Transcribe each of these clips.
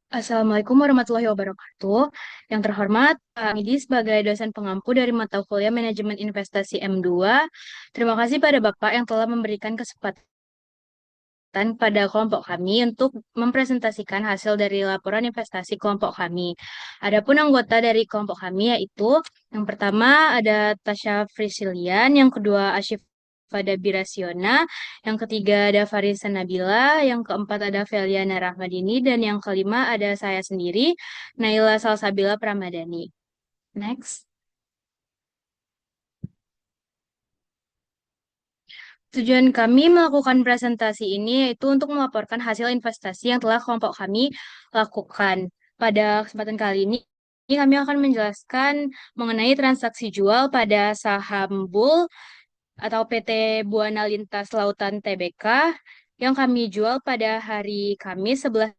Assalamualaikum warahmatullahi wabarakatuh. Yang terhormat, Pak Midi sebagai dosen pengampu dari mata kuliah Manajemen Investasi M2. Terima kasih pada Bapak yang telah memberikan kesempatan pada kelompok kami untuk mempresentasikan hasil dari laporan investasi kelompok kami. Adapun anggota dari kelompok kami yaitu yang pertama ada Tasya Frisilian, yang kedua Asyif pada Birasiona, yang ketiga ada Farisa Nabila, yang keempat ada Feliana Rahmadini, dan yang kelima ada saya sendiri, Naila Salsabila Pramadani. Next. Tujuan kami melakukan presentasi ini yaitu untuk melaporkan hasil investasi yang telah kelompok kami lakukan. Pada kesempatan kali ini kami akan menjelaskan mengenai transaksi jual pada saham Bull atau PT Buana Lintas Lautan Tbk yang kami jual pada hari Kamis 11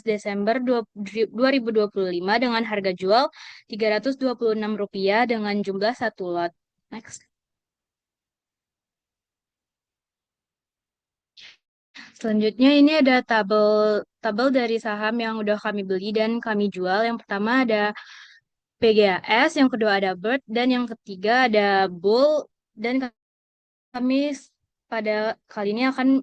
Desember 2025 dengan harga jual Rp326 dengan jumlah satu lot. Next. Selanjutnya ini ada tabel tabel dari saham yang udah kami beli dan kami jual. Yang pertama ada PGAS, yang kedua ada Bird, dan yang ketiga ada Bull. Dan kami pada kali ini akan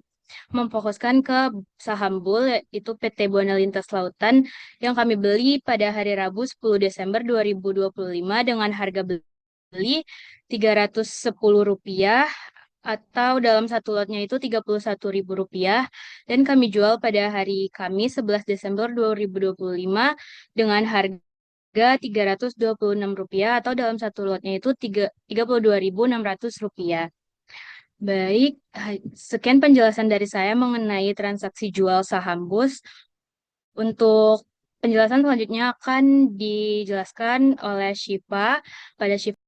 memfokuskan ke saham Bull, yaitu PT Buana Lintas Lautan, yang kami beli pada hari Rabu 10 Desember 2025 dengan harga beli Rp310 atau dalam satu lotnya itu Rp31.000, dan kami jual pada hari Kamis 11 Desember 2025 dengan harga Rp326 atau dalam satu lotnya itu Rp32.600. Baik, sekian penjelasan dari saya mengenai transaksi jual saham BUS. Untuk penjelasan selanjutnya akan dijelaskan oleh Syifa. Pada Syifa.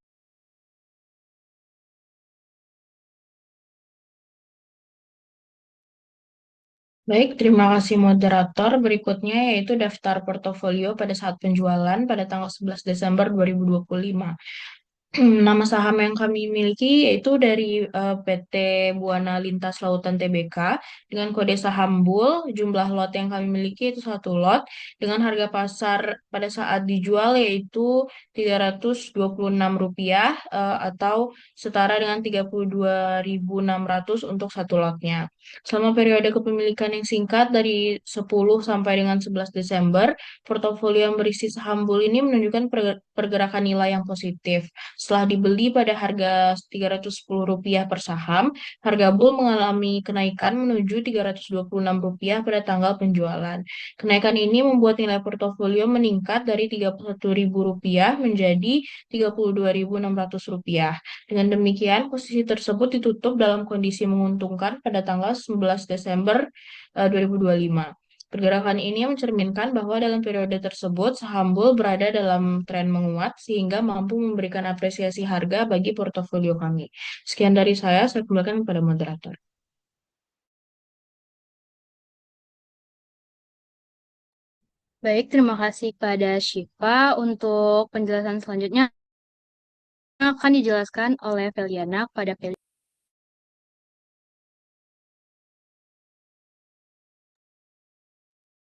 Baik, terima kasih moderator. Berikutnya yaitu daftar portofolio pada saat penjualan pada tanggal 11 Desember 2025. Nama saham yang kami miliki yaitu dari PT Buana Lintas Lautan Tbk dengan kode saham BUL. Jumlah lot yang kami miliki itu satu lot dengan harga pasar pada saat dijual yaitu Rp326 atau setara dengan 32.600 untuk satu lotnya. Selama periode kepemilikan yang singkat dari 10 sampai dengan 11 Desember, portofolio yang berisi saham BUL ini menunjukkan pergerakan nilai yang positif. Setelah dibeli pada harga Rp310 per saham, harga bull mengalami kenaikan menuju Rp326 pada tanggal penjualan. Kenaikan ini membuat nilai portofolio meningkat dari Rp31.000 menjadi Rp32.600. Dengan demikian, posisi tersebut ditutup dalam kondisi menguntungkan pada tanggal 11 Desember 2025. Pergerakan ini mencerminkan bahwa dalam periode tersebut saham bull berada dalam tren menguat sehingga mampu memberikan apresiasi harga bagi portofolio kami. Sekian dari saya kembalikan kepada moderator. Baik, terima kasih pada Syifa. Untuk penjelasan selanjutnya akan dijelaskan oleh Feliana pada Feliana.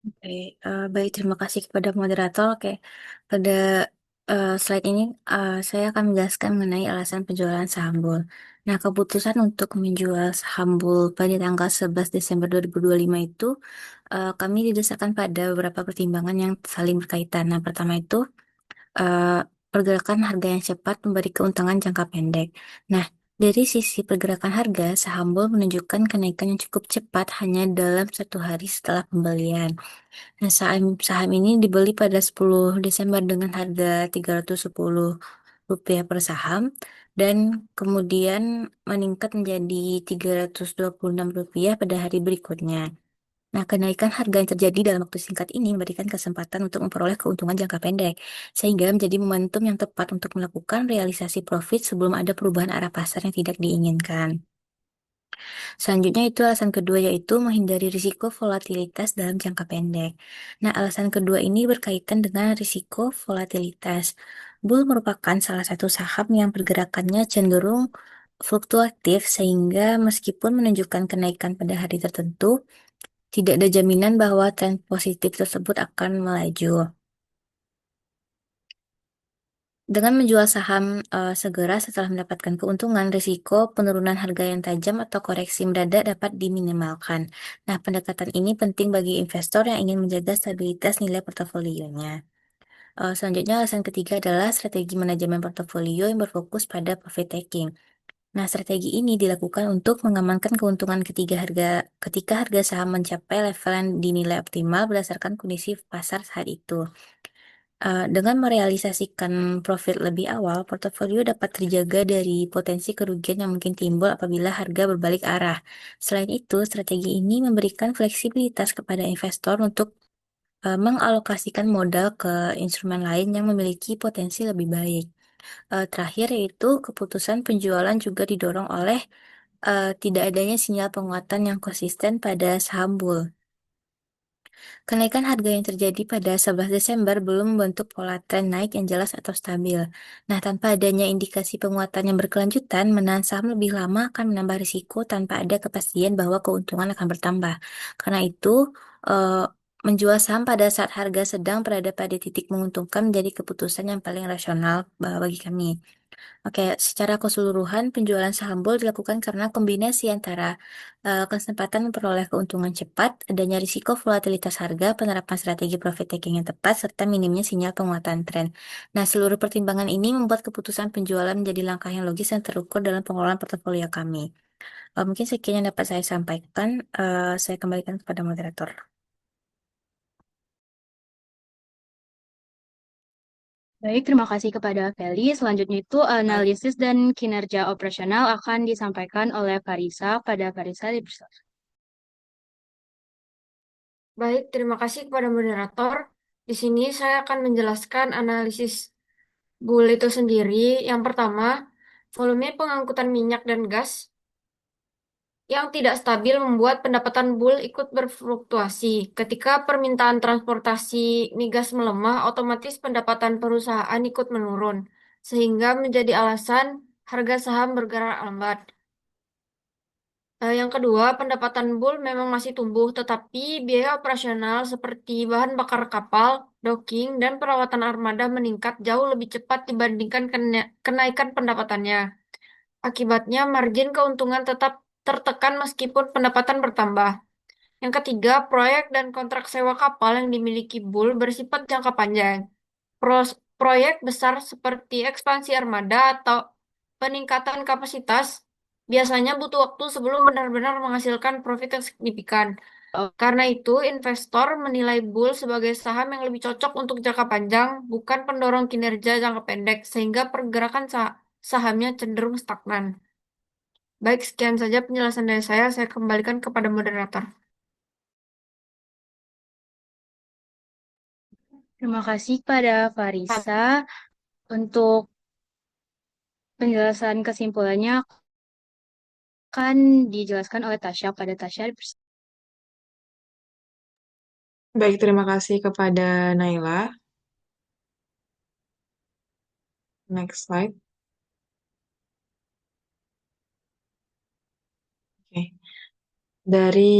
Oke, baik, terima kasih kepada moderator. Oke, pada slide ini saya akan menjelaskan mengenai alasan penjualan saham bull. Nah, keputusan untuk menjual saham bull pada tanggal 11 Desember 2025 itu kami didasarkan pada beberapa pertimbangan yang saling berkaitan. Nah, pertama itu eh, pergerakan harga yang cepat memberi keuntungan jangka pendek. Nah, dari sisi pergerakan harga, saham bull menunjukkan kenaikan yang cukup cepat hanya dalam satu hari setelah pembelian. Nah, saham ini dibeli pada 10 Desember dengan harga Rp310 per saham dan kemudian meningkat menjadi Rp326 pada hari berikutnya. Nah, kenaikan harga yang terjadi dalam waktu singkat ini memberikan kesempatan untuk memperoleh keuntungan jangka pendek, sehingga menjadi momentum yang tepat untuk melakukan realisasi profit sebelum ada perubahan arah pasar yang tidak diinginkan. Selanjutnya itu alasan kedua yaitu menghindari risiko volatilitas dalam jangka pendek. Nah, alasan kedua ini berkaitan dengan risiko volatilitas. Bull merupakan salah satu saham yang pergerakannya cenderung fluktuatif sehingga meskipun menunjukkan kenaikan pada hari tertentu, tidak ada jaminan bahwa tren positif tersebut akan melaju. Dengan menjual saham segera setelah mendapatkan keuntungan, risiko penurunan harga yang tajam atau koreksi mendadak dapat diminimalkan. Nah, pendekatan ini penting bagi investor yang ingin menjaga stabilitas nilai portofolionya. Selanjutnya, alasan ketiga adalah strategi manajemen portofolio yang berfokus pada profit taking. Nah, strategi ini dilakukan untuk mengamankan keuntungan ketika harga saham mencapai level yang dinilai optimal berdasarkan kondisi pasar saat itu. Dengan merealisasikan profit lebih awal, portofolio dapat terjaga dari potensi kerugian yang mungkin timbul apabila harga berbalik arah. Selain itu, strategi ini memberikan fleksibilitas kepada investor untuk mengalokasikan modal ke instrumen lain yang memiliki potensi lebih baik. Terakhir yaitu keputusan penjualan juga didorong oleh tidak adanya sinyal penguatan yang konsisten pada saham bull. Kenaikan harga yang terjadi pada 11 Desember belum membentuk pola tren naik yang jelas atau stabil. Nah, tanpa adanya indikasi penguatan yang berkelanjutan, menahan saham lebih lama akan menambah risiko tanpa ada kepastian bahwa keuntungan akan bertambah. Karena itu, eh, menjual saham pada saat harga sedang berada pada titik menguntungkan menjadi keputusan yang paling rasional bagi kami. Oke, secara keseluruhan penjualan saham bull dilakukan karena kombinasi antara kesempatan memperoleh keuntungan cepat, adanya risiko volatilitas harga, penerapan strategi profit taking yang tepat, serta minimnya sinyal penguatan tren. Nah, seluruh pertimbangan ini membuat keputusan penjualan menjadi langkah yang logis dan terukur dalam pengelolaan portofolio kami. Mungkin sekian yang dapat saya sampaikan. Saya kembalikan kepada moderator. Baik, terima kasih kepada Feli. Selanjutnya itu analisis dan kinerja operasional akan disampaikan oleh Farisa. Pada Farisa dipersilakan. Baik, terima kasih kepada moderator. Di sini saya akan menjelaskan analisis bull itu sendiri. Yang pertama, volume pengangkutan minyak dan gas yang tidak stabil membuat pendapatan bull ikut berfluktuasi. Ketika permintaan transportasi migas melemah, otomatis pendapatan perusahaan ikut menurun, sehingga menjadi alasan harga saham bergerak lambat. Yang kedua, pendapatan bull memang masih tumbuh, tetapi biaya operasional seperti bahan bakar kapal, docking, dan perawatan armada meningkat jauh lebih cepat dibandingkan kenaikan pendapatannya. Akibatnya, margin keuntungan tetap tertekan meskipun pendapatan bertambah. Yang ketiga, proyek dan kontrak sewa kapal yang dimiliki bull bersifat jangka panjang. Proyek besar seperti ekspansi armada atau peningkatan kapasitas biasanya butuh waktu sebelum benar-benar menghasilkan profit yang signifikan. Karena itu, investor menilai bull sebagai saham yang lebih cocok untuk jangka panjang, bukan pendorong kinerja jangka pendek, sehingga pergerakan sahamnya cenderung stagnan. Baik, sekian saja penjelasan dari saya. Saya kembalikan kepada moderator. Terima kasih kepada Farisa. Untuk penjelasan kesimpulannya akan dijelaskan oleh Tasya. Pada Tasya dipersilakan. Baik, terima kasih kepada Naila. Next slide. Oke. Dari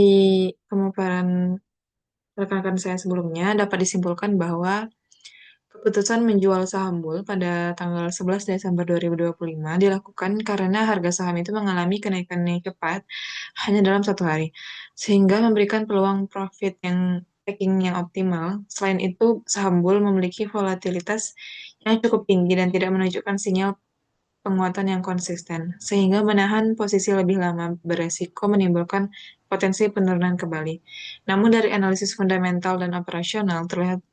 pemaparan rekan-rekan saya sebelumnya, dapat disimpulkan bahwa keputusan menjual saham bull pada tanggal 11 Desember 2025 dilakukan karena harga saham itu mengalami kenaikan yang cepat hanya dalam satu hari, sehingga memberikan peluang profit yang taking yang optimal. Selain itu, saham bull memiliki volatilitas yang cukup tinggi dan tidak menunjukkan sinyal penguatan yang konsisten, sehingga menahan posisi lebih lama beresiko menimbulkan potensi penurunan kembali. Namun dari analisis fundamental dan operasional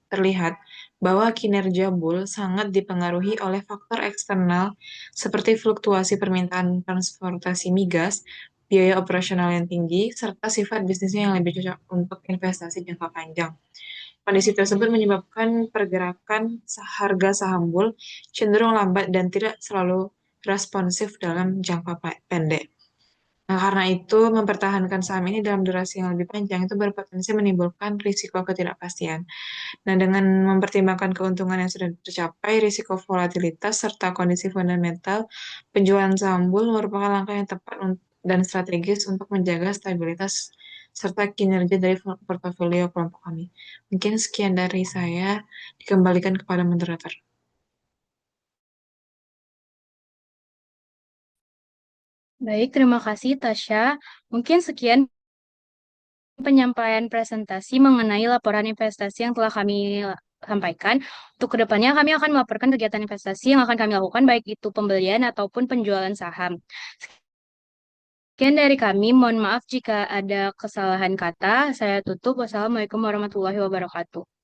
terlihat bahwa kinerja bull sangat dipengaruhi oleh faktor eksternal seperti fluktuasi permintaan transportasi migas, biaya operasional yang tinggi, serta sifat bisnisnya yang lebih cocok untuk investasi jangka panjang. Kondisi tersebut menyebabkan pergerakan harga saham bull cenderung lambat dan tidak selalu responsif dalam jangka pendek. Nah, karena itu, mempertahankan saham ini dalam durasi yang lebih panjang itu berpotensi menimbulkan risiko ketidakpastian. Nah, dengan mempertimbangkan keuntungan yang sudah tercapai, risiko volatilitas, serta kondisi fundamental, penjualan saham bull merupakan langkah yang tepat dan strategis untuk menjaga stabilitas serta kinerja dari portofolio kelompok kami. Mungkin sekian dari saya, dikembalikan kepada moderator. Baik, terima kasih Tasya. Mungkin sekian penyampaian presentasi mengenai laporan investasi yang telah kami sampaikan. Untuk kedepannya kami akan melaporkan kegiatan investasi yang akan kami lakukan, baik itu pembelian ataupun penjualan saham. Sekian dari kami, mohon maaf jika ada kesalahan kata. Saya tutup. Wassalamualaikum warahmatullahi wabarakatuh.